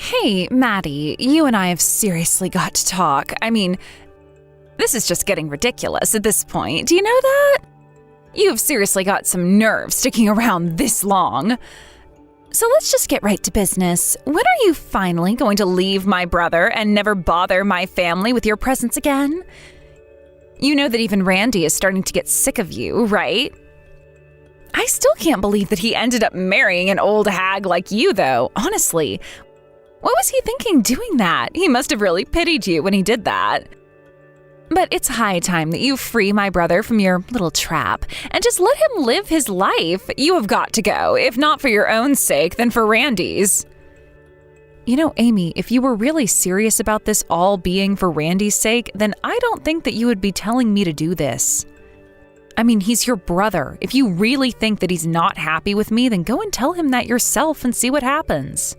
Hey, Maddie, you and I have seriously got to talk. This is just getting ridiculous at this point. Do you know that? You've seriously got some nerve sticking around this long. So let's just get right to business. When are you finally going to leave my brother and never bother my family with your presence again? You know that even Randy is starting to get sick of you, right? I still can't believe that he ended up marrying an old hag like you, though, honestly. What was he thinking doing that? He must have really pitied you when he did that. But it's high time that you free my brother from your little trap and just let him live his life. You have got to go, if not for your own sake, then for Randy's. You know, Amy, if you were really serious about this all being for Randy's sake, then I don't think that you would be telling me to do this. He's your brother. If you really think that he's not happy with me, then go and tell him that yourself and see what happens.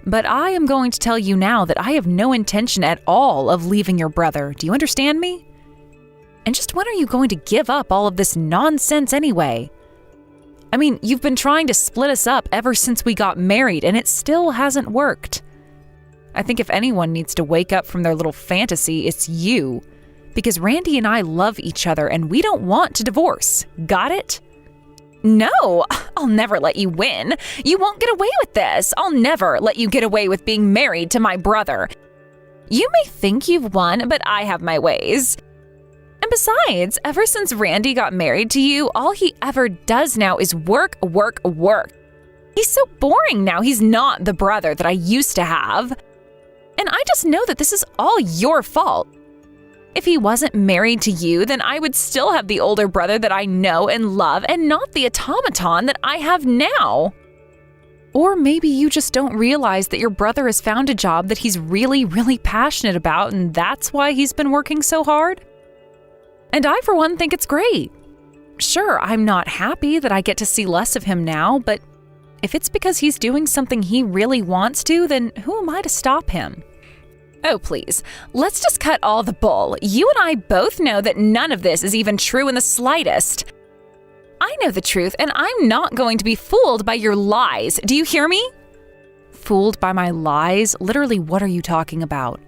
But I am going to tell you now that I have no intention at all of leaving your brother. Do you understand me? And just when are you going to give up all of this nonsense anyway? You've been trying to split us up ever since we got married, and it still hasn't worked. I think if anyone needs to wake up from their little fantasy, it's you. Because Randy and I love each other, and we don't want to divorce. Got it? No, I'll never let you win. You won't get away with this. I'll never let you get away with being married to my brother. You may think you've won, but I have my ways. And besides, ever since Randy got married to you, all he ever does now is work, work, work. He's so boring now. He's not the brother that I used to have. And I just know that this is all your fault. If he wasn't married to you, then I would still have the older brother that I know and love and not the automaton that I have now. Or maybe you just don't realize that your brother has found a job that he's really, really passionate about, and that's why he's been working so hard. And I, for one, think it's great. Sure, I'm not happy that I get to see less of him now, but if it's because he's doing something he really wants to, then who am I to stop him? Oh, please, let's just cut all the bull. You and I both know that none of this is even true in the slightest. I know the truth, and I'm not going to be fooled by your lies. Do you hear me? Fooled by my lies? Literally, what are you talking about?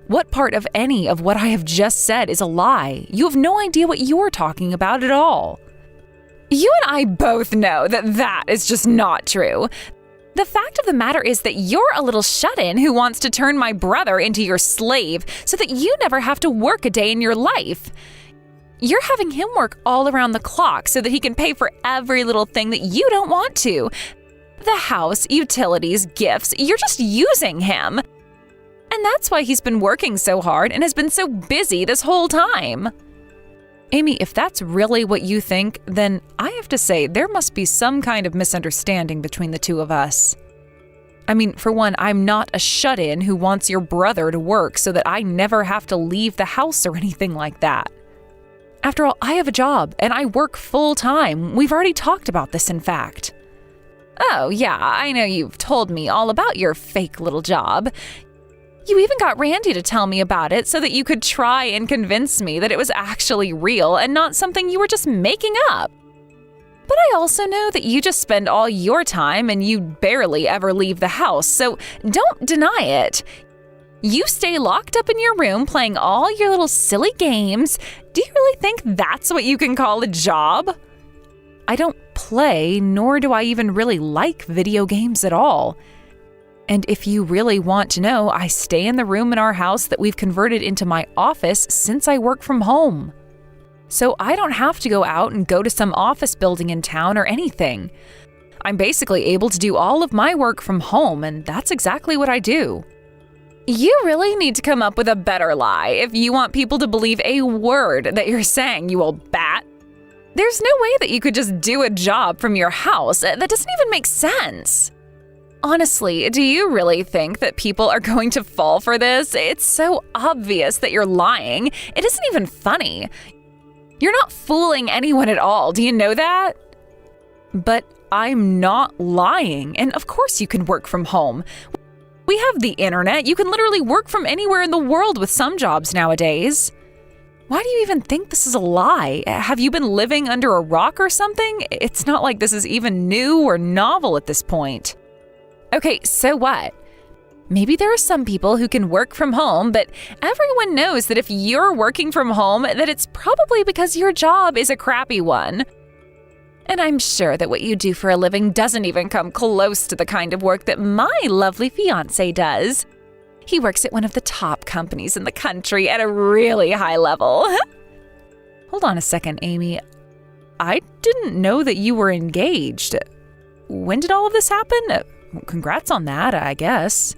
What part of any of what I have just said is a lie? You have no idea what you're talking about at all. You and I both know that that is just not true. The fact of the matter is that you're a little shut-in who wants to turn my brother into your slave so that you never have to work a day in your life. You're having him work all around the clock so that he can pay for every little thing that you don't want to. The house, utilities, gifts, you're just using him. And that's why he's been working so hard and has been so busy this whole time. Amy, if that's really what you think, then I have to say there must be some kind of misunderstanding between the two of us. For one, I'm not a shut-in who wants your brother to work so that I never have to leave the house or anything like that. After all, I have a job and I work full-time. We've already talked about this, in fact. Oh, yeah, I know you've told me all about your fake little job. You even got Randy to tell me about it so that you could try and convince me that it was actually real and not something you were just making up. But I also know that you just spend all your time and you barely ever leave the house, so don't deny it. You stay locked up in your room playing all your little silly games. Do you really think that's what you can call a job? I don't play, nor do I even really like video games at all. And if you really want to know, I stay in the room in our house that we've converted into my office since I work from home. So I don't have to go out and go to some office building in town or anything. I'm basically able to do all of my work from home, and that's exactly what I do. You really need to come up with a better lie if you want people to believe a word that you're saying, you old bat. There's no way that you could just do a job from your house. That doesn't even make sense. Honestly, do you really think that people are going to fall for this? It's so obvious that you're lying. It isn't even funny. You're not fooling anyone at all. Do you know that? But I'm not lying. And of course you can work from home. We have the internet. You can literally work from anywhere in the world with some jobs nowadays. Why do you even think this is a lie? Have you been living under a rock or something? It's not like this is even new or novel at this point. Okay, so what? Maybe there are some people who can work from home, but everyone knows that if you're working from home, that it's probably because your job is a crappy one. And I'm sure that what you do for a living doesn't even come close to the kind of work that my lovely fiancé does. He works at one of the top companies in the country at a really high level. Hold on a second, Amy. I didn't know that you were engaged. When did all of this happen? Congrats on that, I guess.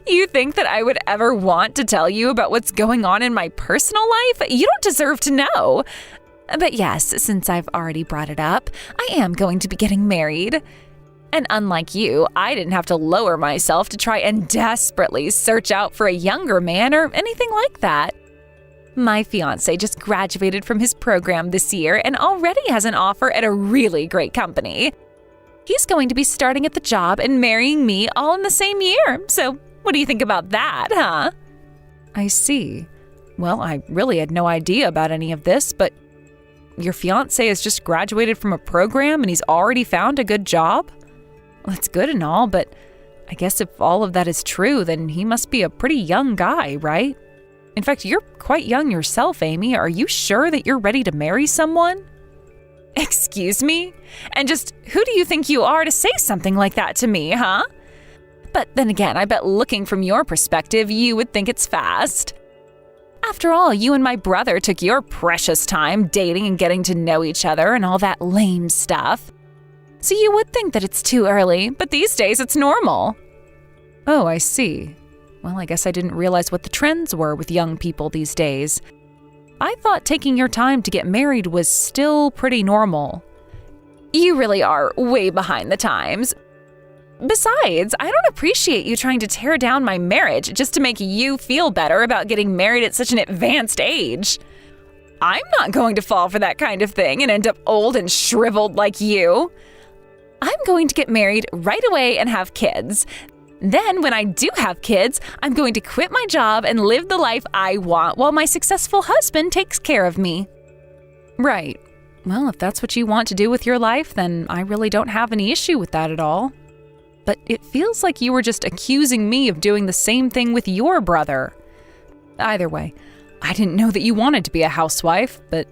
You think that I would ever want to tell you about what's going on in my personal life? You don't deserve to know. But yes, since I've already brought it up, I am going to be getting married. And unlike you, I didn't have to lower myself to try and desperately search out for a younger man or anything like that. My fiancé just graduated from his program this year and already has an offer at a really great company. He's going to be starting at the job and marrying me all in the same year. So what do you think about that, huh? I see. Well, I really had no idea about any of this, but your fiancé has just graduated from a program and he's already found a good job? Well, that's good and all, but I guess if all of that is true, then he must be a pretty young guy, right? In fact, you're quite young yourself, Amy. Are you sure that you're ready to marry someone? Excuse me? And just who do you think you are to say something like that to me, huh? But then again, I bet looking from your perspective, you would think it's fast. After all, you and my brother took your precious time dating and getting to know each other and all that lame stuff. So you would think that it's too early, but these days it's normal. Oh, I see. Well, I guess I didn't realize what the trends were with young people these days. I thought taking your time to get married was still pretty normal. You really are way behind the times. Besides, I don't appreciate you trying to tear down my marriage just to make you feel better about getting married at such an advanced age. I'm not going to fall for that kind of thing and end up old and shriveled like you. I'm going to get married right away and have kids. Then, when I do have kids, I'm going to quit my job and live the life I want while my successful husband takes care of me. Right. Well, if that's what you want to do with your life, then I really don't have any issue with that at all. But it feels like you were just accusing me of doing the same thing with your brother. Either way, I didn't know that you wanted to be a housewife, but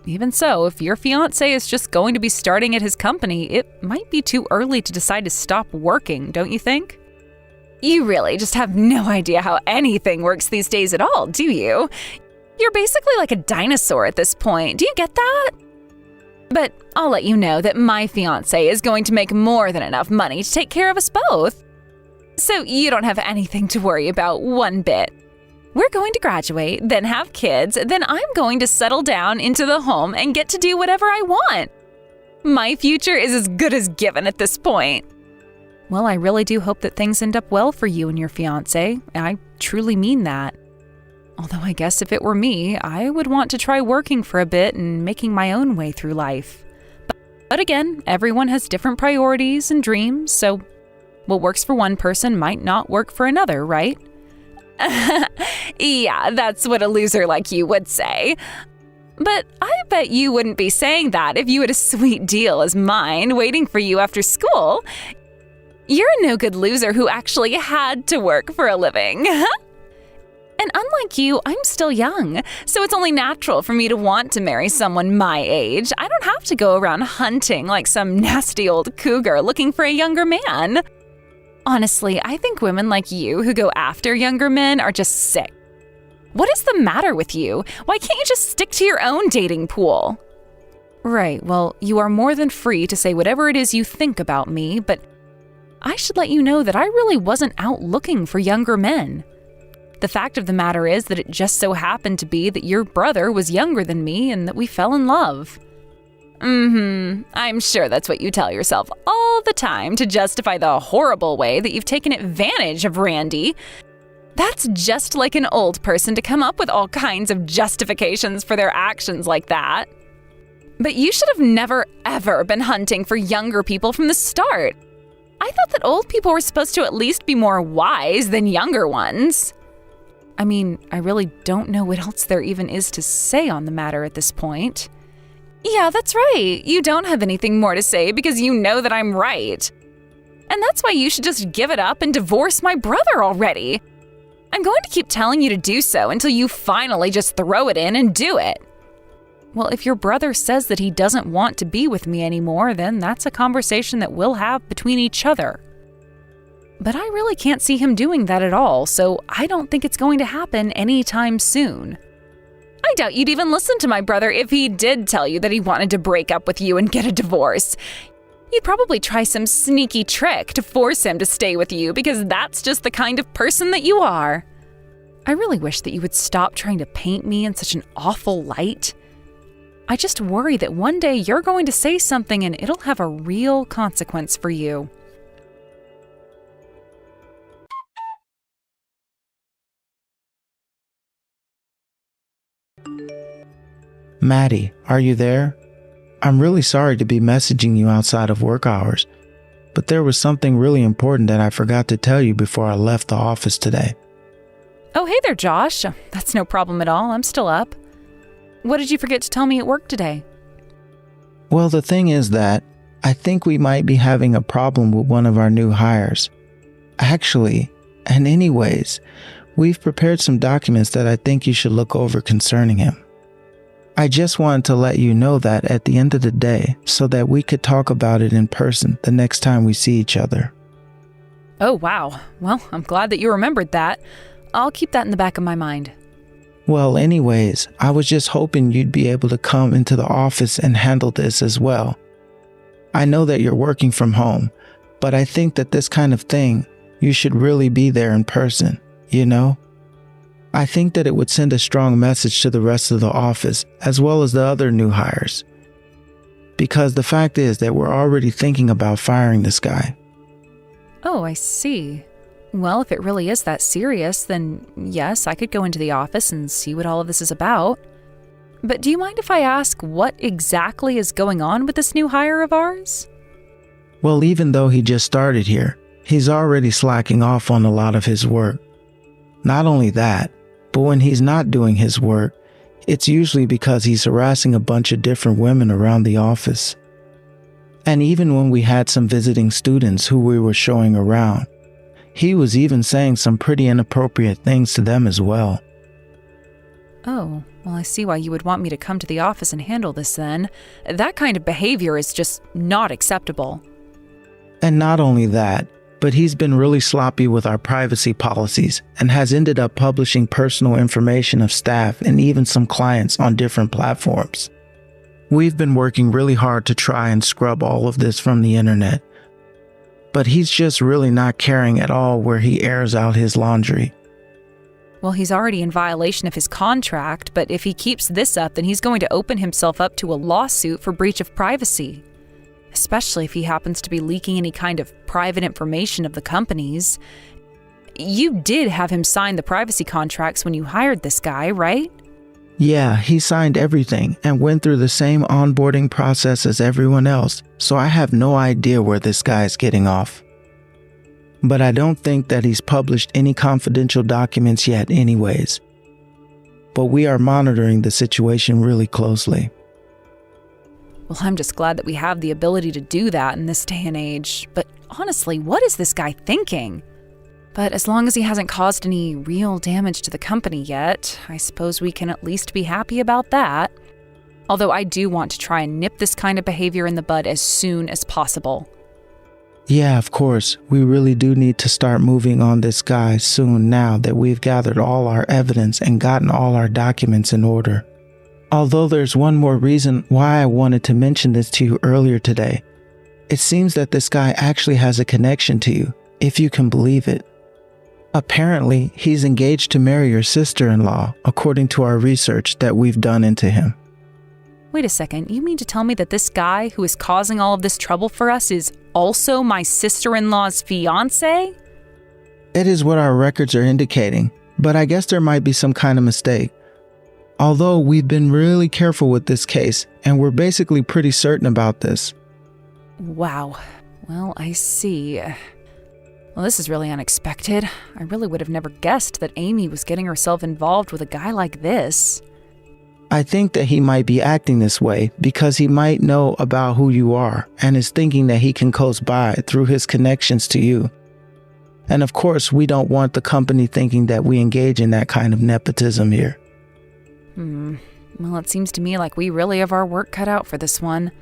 even so, if your fiancé is just going to be starting at his company, it might be too early to decide to stop working, don't you think? You really just have no idea how anything works these days at all, do you? You're basically like a dinosaur at this point. Do you get that? But I'll let you know that my fiancé is going to make more than enough money to take care of us both. So you don't have anything to worry about one bit. We're going to graduate, then have kids, then I'm going to settle down into the home and get to do whatever I want. My future is as good as given at this point. Well, I really do hope that things end up well for you and your fiancé. I truly mean that. Although I guess if it were me, I would want to try working for a bit and making my own way through life. But again, everyone has different priorities and dreams, so what works for one person might not work for another, right? Yeah, that's what a loser like you would say. But I bet you wouldn't be saying that if you had a sweet deal as mine waiting for you after school. You're a no-good loser who actually had to work for a living. And unlike you, I'm still young, so it's only natural for me to want to marry someone my age. I don't have to go around hunting like some nasty old cougar looking for a younger man. Honestly, I think women like you who go after younger men are just sick. What is the matter with you? Why can't you just stick to your own dating pool? Right, well, you are more than free to say whatever it is you think about me, but I should let you know that I really wasn't out looking for younger men. The fact of the matter is that it just so happened to be that your brother was younger than me and that we fell in love. I'm sure that's what you tell yourself all the time to justify the horrible way that you've taken advantage of Randy. That's just like an old person to come up with all kinds of justifications for their actions like that. But you should have never, ever been hunting for younger people from the start. I thought that old people were supposed to at least be more wise than younger ones. I mean, I really don't know what else there even is to say on the matter at this point. Yeah, that's right. You don't have anything more to say because you know that I'm right. And that's why you should just give it up and divorce my brother already. I'm going to keep telling you to do so until you finally just throw it in and do it. Well, if your brother says that he doesn't want to be with me anymore, then that's a conversation that we'll have between each other. But I really can't see him doing that at all, so I don't think it's going to happen anytime soon. I doubt you'd even listen to my brother if he did tell you that he wanted to break up with you and get a divorce. You'd probably try some sneaky trick to force him to stay with you because that's just the kind of person that you are. I really wish that you would stop trying to paint me in such an awful light. I just worry that one day you're going to say something and it'll have a real consequence for you. Maddie, are you there? I'm really sorry to be messaging you outside of work hours, but there was something really important that I forgot to tell you before I left the office today. Oh, hey there, Josh. That's no problem at all. I'm still up. What did you forget to tell me at work today? Well, the thing is that I think we might be having a problem with one of our new hires. Actually, and anyways, we've prepared some documents that I think you should look over concerning him. I just wanted to let you know that at the end of the day so that we could talk about it in person the next time we see each other. Oh, wow. Well, I'm glad that you remembered that. I'll keep that in the back of my mind. Well, anyways, I was just hoping you'd be able to come into the office and handle this as well. I know that you're working from home, but I think that this kind of thing, you should really be there in person, you know? I think that it would send a strong message to the rest of the office as well as the other new hires. Because the fact is that we're already thinking about firing this guy. Oh, I see. Well, if it really is that serious, then yes, I could go into the office and see what all of this is about. But do you mind if I ask what exactly is going on with this new hire of ours? Well, even though he just started here, he's already slacking off on a lot of his work. Not only that, but when he's not doing his work, it's usually because he's harassing a bunch of different women around the office. And even when we had some visiting students who we were showing around, he was even saying some pretty inappropriate things to them as well. Oh, well, I see why you would want me to come to the office and handle this then. That kind of behavior is just not acceptable. And not only that, but he's been really sloppy with our privacy policies and has ended up publishing personal information of staff and even some clients on different platforms. We've been working really hard to try and scrub all of this from the internet, but he's just really not caring at all where he airs out his laundry. Well, he's already in violation of his contract, but if he keeps this up, then he's going to open himself up to a lawsuit for breach of privacy. Especially if he happens to be leaking any kind of private information of the companies. You did have him sign the privacy contracts when you hired this guy, right? Yeah, he signed everything and went through the same onboarding process as everyone else, so I have no idea where this guy is getting off. But I don't think that he's published any confidential documents yet anyways. But we are monitoring the situation really closely. Well, I'm just glad that we have the ability to do that in this day and age. But honestly, what is this guy thinking? But as long as he hasn't caused any real damage to the company yet, I suppose we can at least be happy about that. Although I do want to try and nip this kind of behavior in the bud as soon as possible. Yeah, of course, we really do need to start moving on this guy soon now that we've gathered all our evidence and gotten all our documents in order. Although there's one more reason why I wanted to mention this to you earlier today. It seems that this guy actually has a connection to you, if you can believe it. Apparently, he's engaged to marry your sister-in-law, according to our research that we've done into him. Wait a second, you mean to tell me that this guy who is causing all of this trouble for us is also my sister-in-law's fiance? It is what our records are indicating, but I guess there might be some kind of mistake. Although we've been really careful with this case, and we're basically pretty certain about this. Wow. Well, I see. Well, this is really unexpected. I really would have never guessed that Amy was getting herself involved with a guy like this. I think that he might be acting this way because he might know about who you are and is thinking that he can coast by through his connections to you. And of course, we don't want the company thinking that we engage in that kind of nepotism here. Well, it seems to me like we really have our work cut out for this one.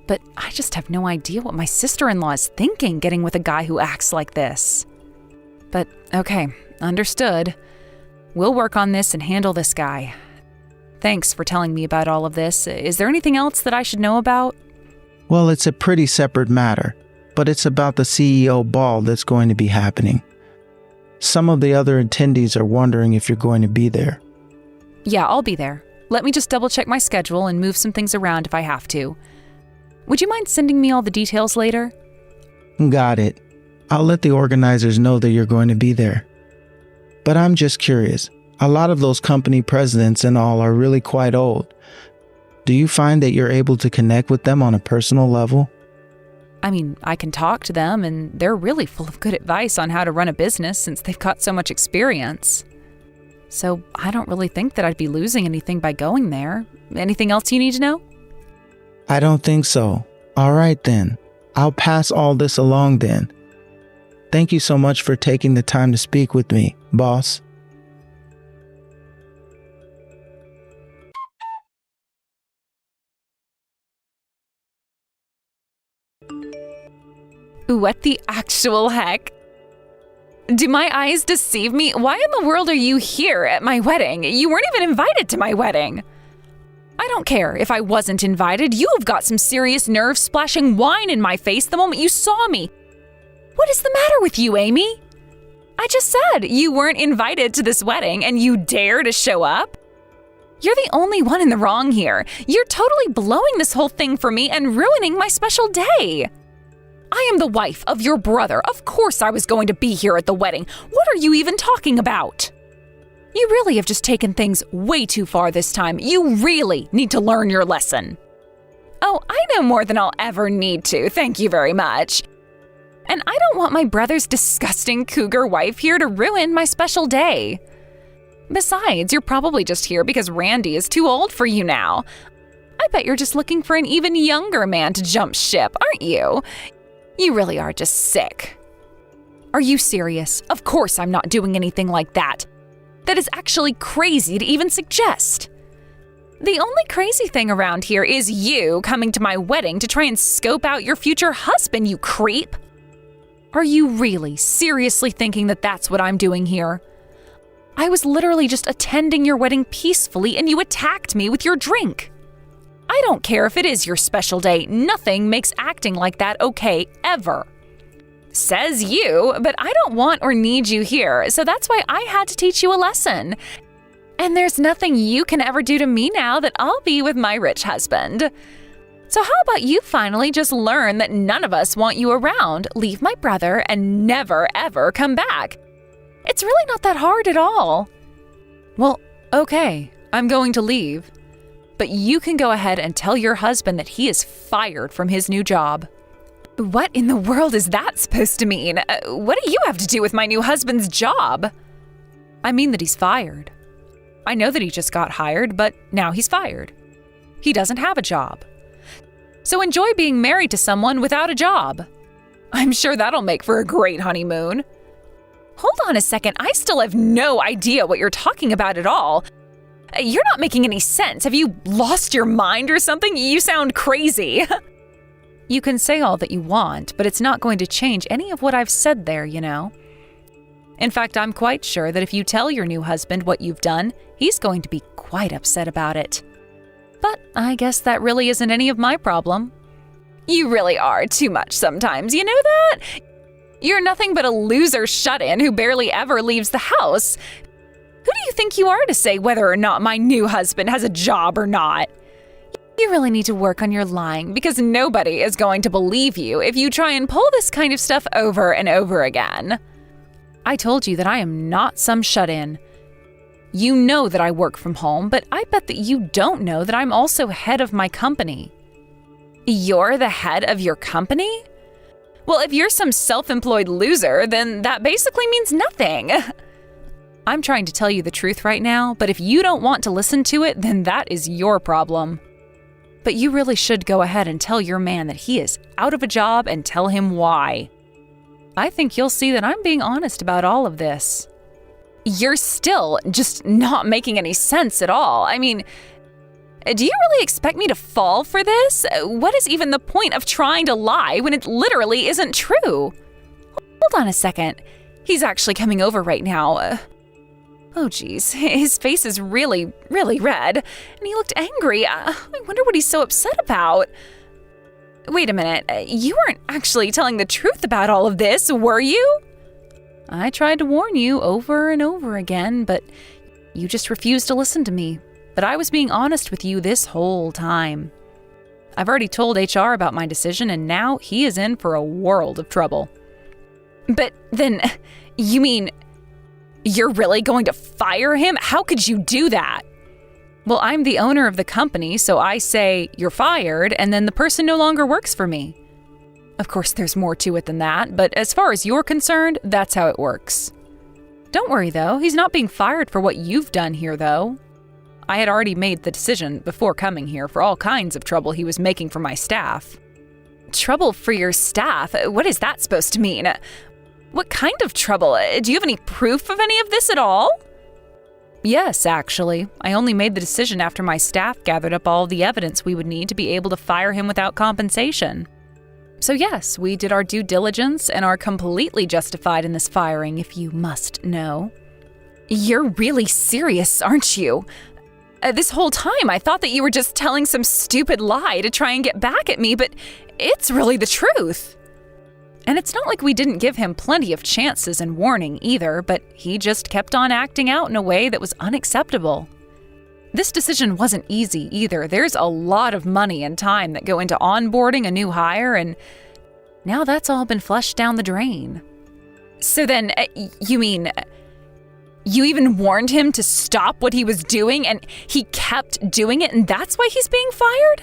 But I just have no idea what my sister-in-law is thinking getting with a guy who acts like this. But okay, understood. We'll work on this and handle this guy. Thanks for telling me about all of this. Is there anything else that I should know about? Well, it's a pretty separate matter, but it's about the CEO ball that's going to be happening. Some of the other attendees are wondering if you're going to be there. Yeah, I'll be there. Let me just double-check my schedule and move some things around if I have to. Would you mind sending me all the details later? Got it. I'll let the organizers know that you're going to be there. But I'm just curious. A lot of those company presidents and all are really quite old. Do you find that you're able to connect with them on a personal level? I mean, I can talk to them, and they're really full of good advice on how to run a business since they've got so much experience. So I don't really think that I'd be losing anything by going there. Anything else you need to know? I don't think so. All right then. I'll pass all this along then. Thank you so much for taking the time to speak with me, boss. What the actual heck? Do my eyes deceive me? Why in the world are you here at my wedding? You weren't even invited to my wedding. I don't care if I wasn't invited. You have got some serious nerve splashing wine in my face the moment you saw me. What is the matter with you, Amy? I just said you weren't invited to this wedding and you dare to show up? You're the only one in the wrong here. You're totally blowing this whole thing for me and ruining my special day. I am the wife of your brother. Of course I was going to be here at the wedding. What are you even talking about? You really have just taken things way too far this time. You really need to learn your lesson. Oh, I know more than I'll ever need to. Thank you very much. And I don't want my brother's disgusting cougar wife here to ruin my special day. Besides, you're probably just here because Randy is too old for you now. I bet you're just looking for an even younger man to jump ship, aren't you? You really are just sick. Are you serious? Of course I'm not doing anything like that. That is actually crazy to even suggest. The only crazy thing around here is you coming to my wedding to try and scope out your future husband, you creep. Are you really seriously thinking that that's what I'm doing here? I was literally just attending your wedding peacefully and you attacked me with your drink. I don't care if it is your special day. Nothing makes acting like that okay, ever. Says you, but I don't want or need you here, so that's why I had to teach you a lesson. And there's nothing you can ever do to me now that I'll be with my rich husband. So how about you finally just learn that none of us want you around, leave my brother, and never ever come back? It's really not that hard at all. Well, okay, I'm going to leave. But you can go ahead and tell your husband that he is fired from his new job. What in the world is that supposed to mean? What do you have to do with my new husband's job? I mean that he's fired. I know that he just got hired, but now he's fired. He doesn't have a job. So enjoy being married to someone without a job. I'm sure that'll make for a great honeymoon. Hold on a second, I still have no idea what you're talking about at all. You're not making any sense. Have you lost your mind or something? You sound crazy. You can say all that you want, but it's not going to change any of what I've said there, you know. In fact, I'm quite sure that if you tell your new husband what you've done, he's going to be quite upset about it. But I guess that really isn't any of my problem. You really are too much sometimes, you know that? You're nothing but a loser shut-in who barely ever leaves the house. Who do you think you are to say whether or not my new husband has a job or not? You really need to work on your lying because nobody is going to believe you if you try and pull this kind of stuff over and over again. I told you that I am not some shut-in. You know that I work from home, but I bet that you don't know that I'm also head of my company. You're the head of your company? Well, if you're some self-employed loser, then that basically means nothing. I'm trying to tell you the truth right now, but if you don't want to listen to it, then that is your problem. But you really should go ahead and tell your man that he is out of a job and tell him why. I think you'll see that I'm being honest about all of this. You're still just not making any sense at all. I mean, do you really expect me to fall for this? What is even the point of trying to lie when it literally isn't true? Hold on a second. He's actually coming over right now. Oh geez, his face is really, really red, and he looked angry. I wonder what he's so upset about. Wait a minute, you weren't actually telling the truth about all of this, were you? I tried to warn you over and over again, but you just refused to listen to me. But I was being honest with you this whole time. I've already told HR about my decision, and now he is in for a world of trouble. But then, you mean you're really going to fire him? How could you do that? Well, I'm the owner of the company, so I say you're fired, and then the person no longer works for me. Of course, there's more to it than that, but as far as you're concerned, that's how it works. Don't worry, though. He's not being fired for what you've done here, though. I had already made the decision before coming here for all kinds of trouble he was making for my staff. Trouble for your staff? What is that supposed to mean? What kind of trouble? Do you have any proof of any of this at all? Yes, actually. I only made the decision after my staff gathered up all the evidence we would need to be able to fire him without compensation. So yes, we did our due diligence and are completely justified in this firing, if you must know. You're really serious, aren't you? This whole time I thought that you were just telling some stupid lie to try and get back at me, but it's really the truth. And it's not like we didn't give him plenty of chances and warning either, but he just kept on acting out in a way that was unacceptable. This decision wasn't easy either. There's a lot of money and time that go into onboarding a new hire, and now that's all been flushed down the drain. So then, you mean you even warned him to stop what he was doing and he kept doing it, and that's why he's being fired?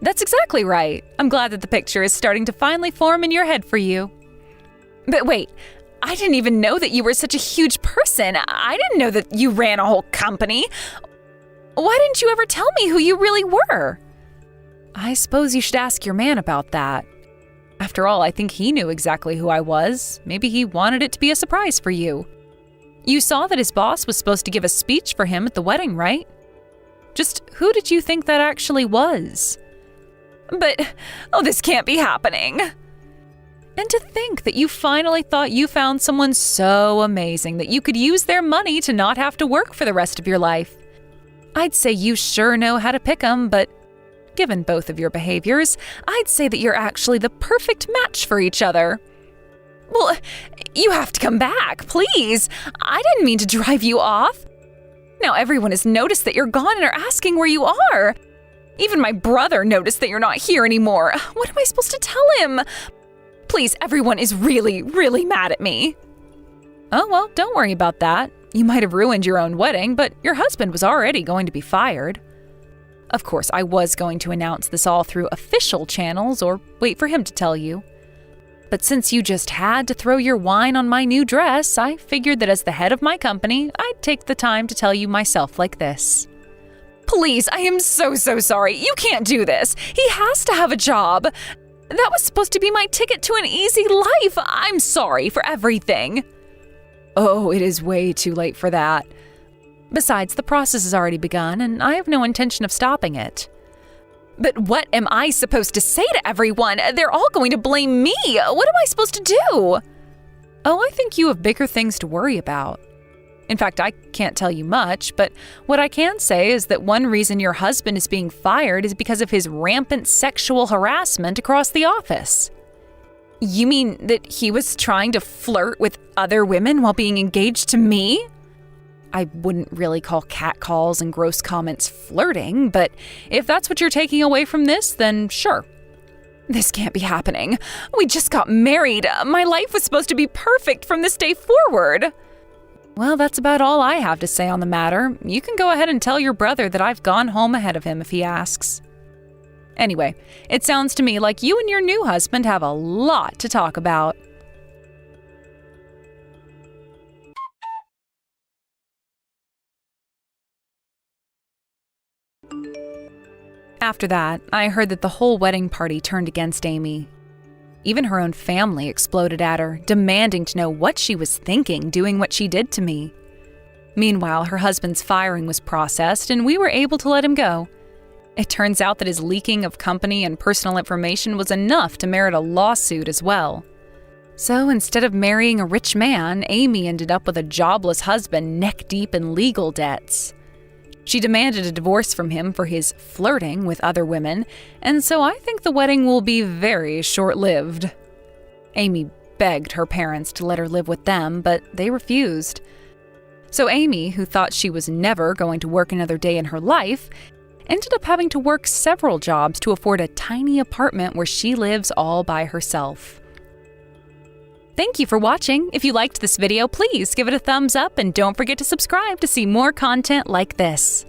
That's exactly right. I'm glad that the picture is starting to finally form in your head for you. But wait, I didn't even know that you were such a huge person. I didn't know that you ran a whole company. Why didn't you ever tell me who you really were? I suppose you should ask your man about that. After all, I think he knew exactly who I was. Maybe he wanted it to be a surprise for you. You saw that his boss was supposed to give a speech for him at the wedding, right? Just who did you think that actually was? But, this can't be happening. And to think that you finally thought you found someone so amazing that you could use their money to not have to work for the rest of your life. I'd say you sure know how to pick 'em, but given both of your behaviors, I'd say that you're actually the perfect match for each other. Well, you have to come back, please. I didn't mean to drive you off. Now everyone has noticed that you're gone and are asking where you are. Even my brother noticed that you're not here anymore. What am I supposed to tell him? Please, everyone is really, really mad at me. Oh, well, don't worry about that. You might have ruined your own wedding, but your husband was already going to be fired. Of course, I was going to announce this all through official channels or wait for him to tell you. But since you just had to throw your wine on my new dress, I figured that as the head of my company, I'd take the time to tell you myself like this. Please, I am so sorry. You can't do this. He has to have a job. That was supposed to be my ticket to an easy life. I'm sorry for everything. Oh, it is way too late for that. Besides, the process has already begun, and I have no intention of stopping it. But what am I supposed to say to everyone? They're all going to blame me. What am I supposed to do? Oh, I think you have bigger things to worry about. In fact, I can't tell you much, but what I can say is that one reason your husband is being fired is because of his rampant sexual harassment across the office. You mean that he was trying to flirt with other women while being engaged to me? I wouldn't really call catcalls and gross comments flirting, but if that's what you're taking away from this, then sure. This can't be happening. We just got married. My life was supposed to be perfect from this day forward. Well, that's about all I have to say on the matter. You can go ahead and tell your brother that I've gone home ahead of him if he asks. Anyway, it sounds to me like you and your new husband have a lot to talk about. After that, I heard that the whole wedding party turned against Amy. Even her own family exploded at her, demanding to know what she was thinking doing what she did to me. Meanwhile, her husband's firing was processed and we were able to let him go. It turns out that his leaking of company and personal information was enough to merit a lawsuit as well. So instead of marrying a rich man, Amy ended up with a jobless husband neck-deep in legal debts. She demanded a divorce from him for his flirting with other women, and so I think the wedding will be very short-lived. Amy begged her parents to let her live with them, but they refused. So Amy, who thought she was never going to work another day in her life, ended up having to work several jobs to afford a tiny apartment where she lives all by herself. Thank you for watching. If you liked this video, please give it a thumbs up and don't forget to subscribe to see more content like this.